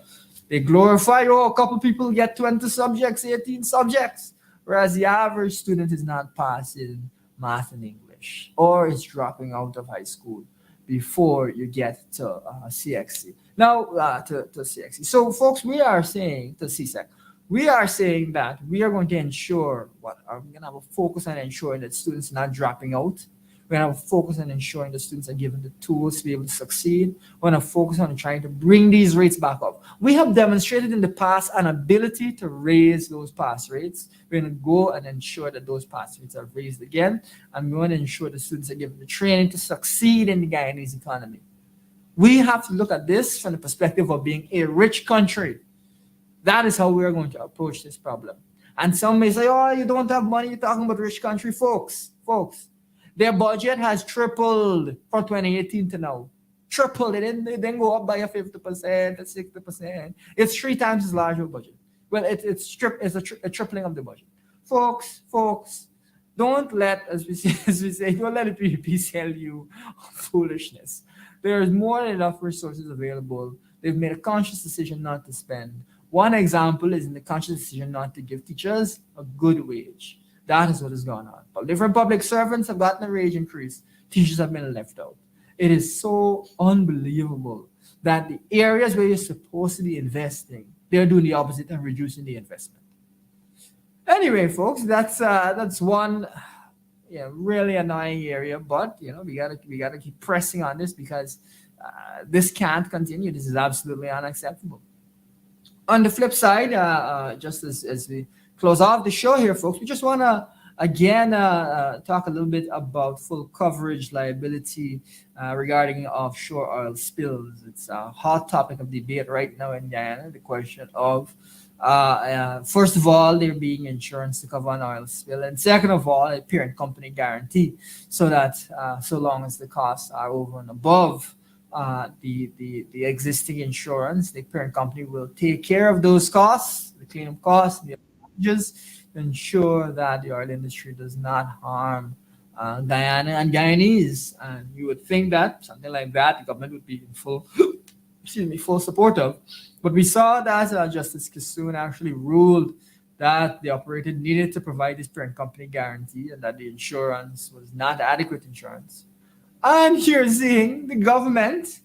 they glorified, a couple people get 20 subjects, 18 subjects, whereas the average student is not passing math and English or is dropping out of high school before you get to CXC. Now, to CXC. So, folks, we are saying, to CSEC, we are saying that we are going to ensure, we're going to have a focus on ensuring that students are not dropping out. We're going to have a focus on ensuring the students are given the tools to be able to succeed. We're going to focus on trying to bring these rates back up. We have demonstrated in the past an ability to raise those pass rates. We're going to go and ensure that those pass rates are raised again. And we're going to ensure the students are given the training to succeed in the Guyanese economy. We have to look at this from the perspective of being a rich country. That is how we're going to approach this problem. And some may say, you don't have money, you're talking about rich country. Folks, their budget has tripled from 2018 to now. Tripled. It didn't go up by a 50%, a 60%. It's 3 times as large of a budget. Well, it's a tripling of the budget. Folks, don't let, as we say, don't let the PUP sell you foolishness. There is more than enough resources available. They've made a conscious decision not to spend. One example is in the conscious decision not to give teachers a good wage. That is what has gone on. But different public servants have gotten a wage increase. Teachers have been left out. It is so unbelievable that the areas where you're supposed to be investing, they're doing the opposite and reducing the investment. Anyway, folks, that's one really annoying area. But we gotta keep pressing on this because this can't continue. This is absolutely unacceptable. On the flip side, just as we close off the show here, folks, we just want to again talk a little bit about full coverage liability regarding offshore oil spills. It's a hot topic of debate right now in Guyana. The question of first of all, there being insurance to cover an oil spill, and second of all, a parent company guarantee, so that so long as the costs are over and above the existing insurance. The parent company will take care of those costs, the cleanup costs, the damages, to ensure that the oil industry does not harm Guyana and Guyanese. And you would think that something like that, the government would be in full, excuse me, full support of. But we saw that Justice Kissoon actually ruled that the operator needed to provide this parent company guarantee and that the insurance was not adequate insurance. And here seeing the government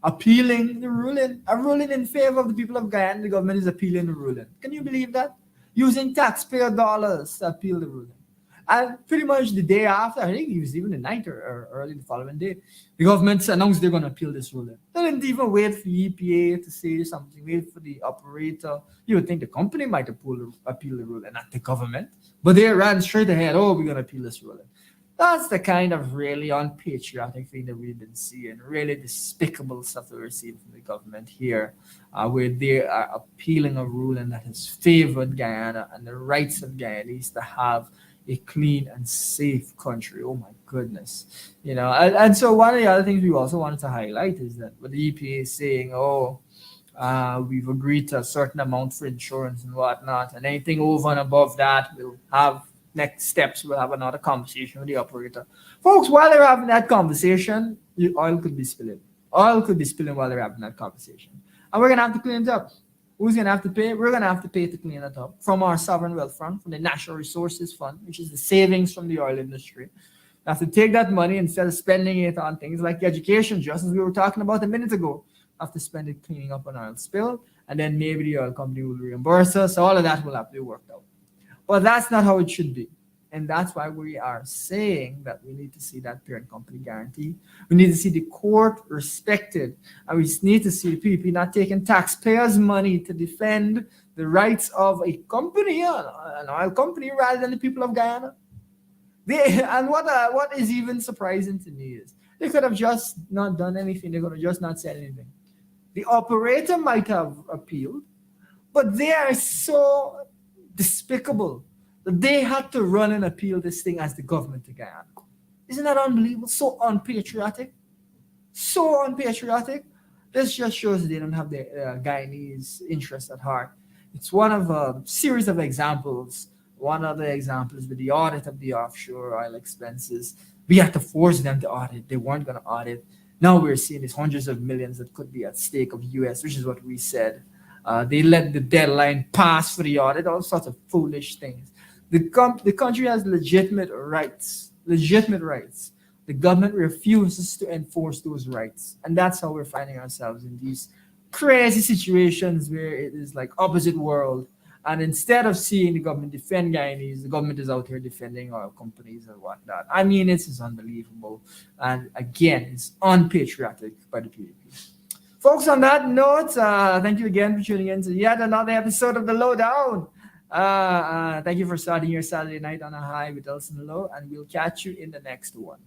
appealing the ruling, a ruling in favor of the people of Guyana. The government is appealing the ruling. Can you believe that? Using taxpayer dollars to appeal the ruling. And pretty much the day after, I think it was even the night or early the following day, the government announced they're going to appeal this ruling. They didn't even wait for the EPA to say something, wait for the operator. You would think the company might appeal the ruling, not the government. But they ran straight ahead, oh, we're going to appeal this ruling. That's the kind of really unpatriotic thing that we've been seeing, really despicable stuff that we're seeing from the government here, where they are appealing a ruling that has favored Guyana and the rights of Guyanese to have a clean and safe country. Oh my goodness. And so one of the other things we also wanted to highlight is that what the EPA is saying, we've agreed to a certain amount for insurance and whatnot, and anything over and above that we'll have next steps. We'll have another conversation with the operator. Folks, while they're having that conversation, oil could be spilling. Oil could be spilling while they're having that conversation. And we're going to have to clean it up. Who's going to have to pay? We're going to have to pay to clean it up from our sovereign wealth fund, from the Natural Resources Fund, which is the savings from the oil industry. We have to take that money instead of spending it on things like education, just as we were talking about a minute ago. Have to spend it cleaning up an oil spill, and then maybe the oil company will reimburse us. All of that will have to be worked out. But that's not how it should be. And that's why we are saying that we need to see that parent company guarantee. We need to see the court respected. And we need to see the PPP not taking taxpayers' money to defend the rights of a company, an oil company, rather than the people of Guyana. And what is even surprising to me is they could have just not done anything. They could have just not said anything. The operator might have appealed, but they are so despicable that they had to run and appeal this thing as the government of Guyana. Isn't that unbelievable? So unpatriotic. So unpatriotic. This just shows that they don't have the Guyanese interest at heart. It's one of a series of examples. One of the examples with the audit of the offshore oil expenses. We had to force them to audit. They weren't going to audit. Now we're seeing these hundreds of millions that could be at stake of US, which is what we said. They let the deadline pass for the audit, all sorts of foolish things. The country has legitimate rights. The government refuses to enforce those rights. And that's how we're finding ourselves in these crazy situations where it is like opposite world. And instead of seeing the government defend Guyanese, the government is out here defending oil companies and whatnot. I mean, this is unbelievable. And again, it's unpatriotic by the PPP. Folks, on that note, thank you again for tuning in to yet another episode of The Lowdown. Thank you for starting your Saturday night on a high with Elson Low, and we'll catch you in the next one.